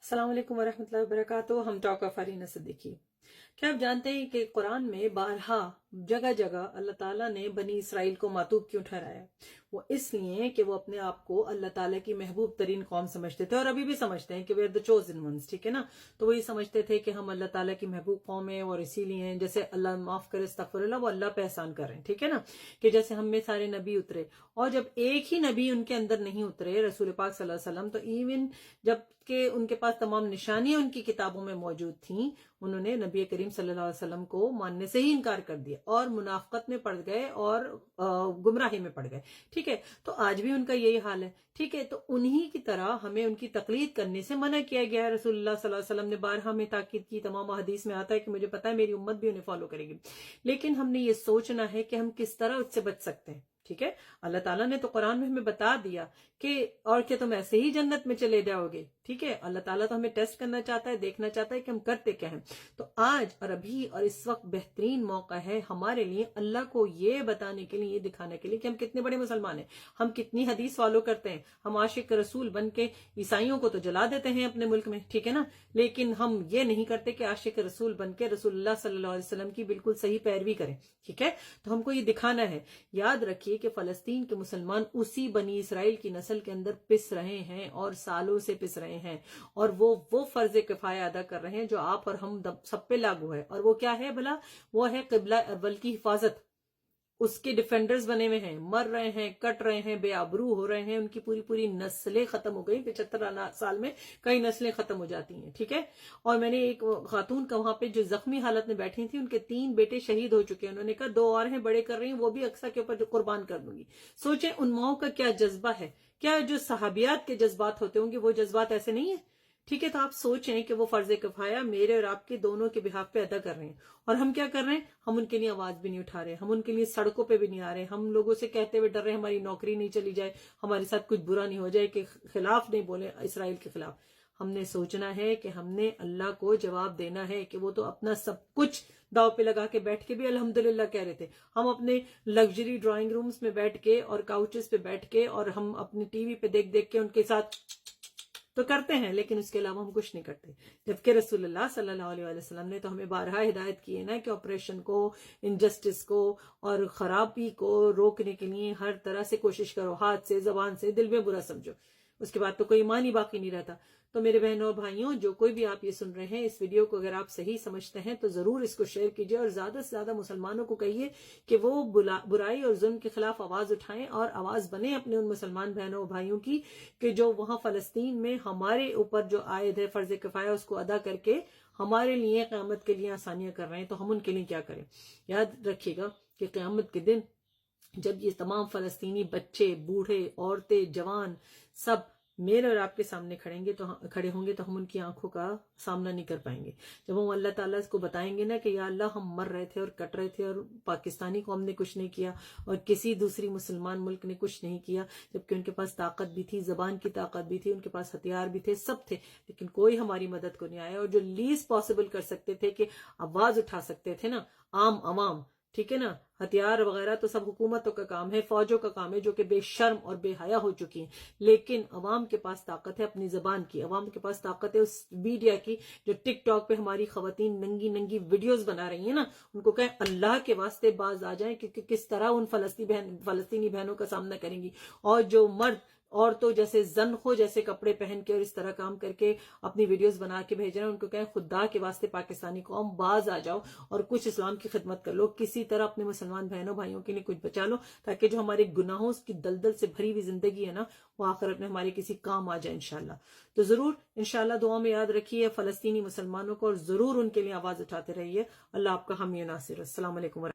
السلام علیکم ورحمۃ اللہ وبرکاتہ. ہم ٹاک آف ارینہ صدیقی. کیا آپ جانتے ہیں کہ قرآن میں بارہا جگہ جگہ اللہ تعالیٰ نے بنی اسرائیل کو معطوب کیوں ٹھہرایا؟ وہ اس لیے کہ وہ اپنے آپ کو اللہ تعالیٰ کی محبوب ترین قوم سمجھتے تھے، اور ابھی بھی سمجھتے ہیں کہ we are the chosen once. ٹھیک ہے نا؟ تو وہ یہ سمجھتے تھے کہ ہم اللہ تعالیٰ کی محبوب قوم ہیں، اور اسی لیے جیسے اللہ معاف کرے استغفر اللہ، وہ اللہ پہ احسان کر رہے ہیں. ٹھیک ہے نا؟ کہ جیسے ہم میں سارے نبی اترے، اور جب ایک ہی نبی ان کے اندر نہیں اترے، رسول پاک صلی اللہ علیہ وسلم، تو ایون جب کہ ان کے پاس تمام نشانیاں ان کی کتابوں میں موجود تھیں، انہوں نے نبی کریم صلی اللہ علیہ وسلم کو ماننے سے ہی انکار کر دیا، اور منافقت میں پڑ گئے اور گمراہی میں پڑ گئے. ٹھیک ہے؟ تو آج بھی ان کا یہی حال ہے. ٹھیک ہے؟ تو انہی کی طرح ہمیں ان کی تقلید کرنے سے منع کیا گیا ہے. رسول اللہ صلی اللہ علیہ وسلم نے بارہا میں تاکید کی، تمام حدیث میں آتا ہے کہ مجھے پتا ہے میری امت بھی انہیں فالو کرے گی، لیکن ہم نے یہ سوچنا ہے کہ ہم کس طرح اس سے بچ سکتے ہیں. ٹھیک ہے؟ اللہ تعالیٰ نے تو قرآن میں ہمیں بتا دیا کہ اور کیا تم ایسے ہی جنت میں چلے جاؤ گے. ٹھیک ہے؟ اللہ تعالیٰ تو ہمیں ٹیسٹ کرنا چاہتا ہے، دیکھنا چاہتا ہے کہ ہم کرتے کیا ہیں. تو آج اور ابھی اور اس وقت بہترین موقع ہے ہمارے لیے اللہ کو یہ بتانے کے لیے، یہ دکھانے کے لیے کہ ہم کتنے بڑے مسلمان ہیں، ہم کتنی حدیث فالو کرتے ہیں. ہم عاشق رسول بن کے عیسائیوں کو تو جلا دیتے ہیں اپنے ملک میں، ٹھیک ہے نا، لیکن ہم یہ نہیں کرتے کہ عاشق رسول بن کے رسول اللہ صلی اللہ علیہ وسلم کی بالکل صحیح پیروی کریں. ٹھیک ہے؟ تو ہم کو یہ دکھانا ہے. یاد رکھیے کہ فلسطین کے مسلمان اسی بنی اسرائیل کی نسل کے اندر پس رہے ہیں، اور سالوں سے پس رہے ہیں، اور وہ فرض کفایہ ادا کر رہے ہیں جو آپ اور ہم سب پہ لاگو ہے. اور وہ کیا ہے بھلا؟ وہ ہے قبلہ اول کی حفاظت. اس کے ڈیفینڈرز بنے ہوئے ہیں، مر رہے ہیں، کٹ رہے ہیں، بے آبرو ہو رہے ہیں، ان کی پوری نسلیں ختم ہو گئی. 75 سال میں کئی نسلیں ختم ہو جاتی ہیں. ٹھیک ہے؟ اور میں نے ایک خاتون کا وہاں پہ جو زخمی حالت میں بیٹھی تھی، ان کے 3 بیٹے شہید ہو چکے ہیں. انہوں نے کہا 2 اور ہیں بڑے کر رہی ہیں، وہ بھی اقصیٰ کے اوپر قربان کر دوں گی. سوچیں ان ماؤں کا کیا جذبہ ہے. کیا جو صحابیات کے جذبات ہوتے ہوں گے وہ جذبات ایسے نہیں ہیں؟ ٹھیک ہے؟ تو آپ سوچیں کہ وہ فرض کفایہ میرے اور آپ کے دونوں کے بہاف پہ ادا کر رہے ہیں، اور ہم کیا کر رہے ہیں؟ ہم ان کے لیے آواز بھی نہیں اٹھا رہے، ہم ان کے لیے سڑکوں پہ بھی نہیں آ رہے، ہم لوگوں سے کہتے ہوئے ڈر رہے ہیں ہماری نوکری نہیں چلی جائے، ہمارے ساتھ کچھ برا نہیں ہو جائے، کہ خلاف نہیں بولے اسرائیل کے خلاف. ہم نے سوچنا ہے کہ ہم نے اللہ کو جواب دینا ہے کہ وہ تو اپنا سب کچھ داؤ پہ لگا کے بیٹھ کے بھی الحمدللہ کہہ رہے تھے. ہم اپنے لگژری ڈرائنگ رومز میں بیٹھ کے اور کاؤچز پہ بیٹھ کے اور ہم اپنی ٹی وی پہ دیکھ کے ان کے ساتھ تو کرتے ہیں، لیکن اس کے علاوہ ہم کچھ نہیں کرتے. جبکہ رسول اللہ صلی اللہ علیہ وسلم نے تو ہمیں بارہا ہدایت کی ہے نا کہ آپریشن کو، انجسٹس کو اور خرابی کو روکنے کے لیے ہر طرح سے کوشش کرو، ہاتھ سے، زبان سے، دل میں برا سمجھو، اس کے بعد تو کوئی ایمان ہی باقی نہیں رہتا. تو میرے بہنوں اور بھائیوں، جو کوئی بھی آپ یہ سن رہے ہیں، اس ویڈیو کو اگر آپ صحیح سمجھتے ہیں تو ضرور اس کو شیئر کیجئے، اور زیادہ سے زیادہ مسلمانوں کو کہیے کہ وہ برائی اور ظلم کے خلاف آواز اٹھائیں، اور آواز بنیں اپنے ان مسلمان بہنوں اور بھائیوں کی کہ جو وہاں فلسطین میں ہمارے اوپر جو عائد ہے فرض کفایہ، اس کو ادا کر کے ہمارے لیے قیامت کے لیے آسانیاں کر رہے ہیں. تو ہم ان کے لیے کیا کریں؟ یاد رکھیے گا کہ قیامت کے دن جب یہ تمام فلسطینی بچے، بوڑھے، عورتیں، جوان سب میرے اور آپ کے سامنے کھڑے ہوں گے تو ہم ان کی آنکھوں کا سامنا نہیں کر پائیں گے. جب ہم اللہ تعالیٰ کو بتائیں گے نا کہ یا اللہ ہم مر رہے تھے اور کٹ رہے تھے، اور پاکستانی قوم نے کچھ نہیں کیا، اور کسی دوسری مسلمان ملک نے کچھ نہیں کیا، جبکہ ان کے پاس طاقت بھی تھی، زبان کی طاقت بھی تھی، ان کے پاس ہتھیار بھی تھے، سب تھے، لیکن کوئی ہماری مدد کو نہیں آیا. اور جو لیسٹ پاسبل کر سکتے تھے کہ آواز اٹھا سکتے تھے نا، عوام، ٹھیک ہے نا، ہتھیار وغیرہ تو سب حکومتوں کا کام ہے، فوجوں کا کام ہے، جو کہ بے شرم اور بے حیا ہو چکی ہیں. لیکن عوام کے پاس طاقت ہے اپنی زبان کی، عوام کے پاس طاقت ہے اس میڈیا کی جو ٹک ٹاک پہ ہماری خواتین ننگی ویڈیوز بنا رہی ہیں نا. ان کو کہیں اللہ کے واسطے باز آ جائیں کہ کس طرح ان فلسطینی بہنوں کا سامنا کریں گی. اور جو مرد عورتوں جیسے زنخوں جیسے کپڑے پہن کے اور اس طرح کام کر کے اپنی ویڈیوز بنا کے بھیج رہے ہیں، ان کو کہیں خدا کے واسطے پاکستانی قوم باز آ جاؤ اور کچھ اسلام کی خدمت کر لو، کسی طرح اپنے مسلمان بہنوں بھائیوں کے لیے کچھ بچا لو، تاکہ جو ہمارے گناہوں کی دلدل سے بھری ہوئی زندگی ہے نا، وہ آخرت میں ہمارے کسی کام آ جائے انشاءاللہ. تو ضرور انشاءاللہ دعا میں یاد رکھیے فلسطینی مسلمانوں کو، اور ضرور ان کے لیے آواز اٹھاتے رہیے. اللہ آپ کا حامی و ناصر. السلام علیکم.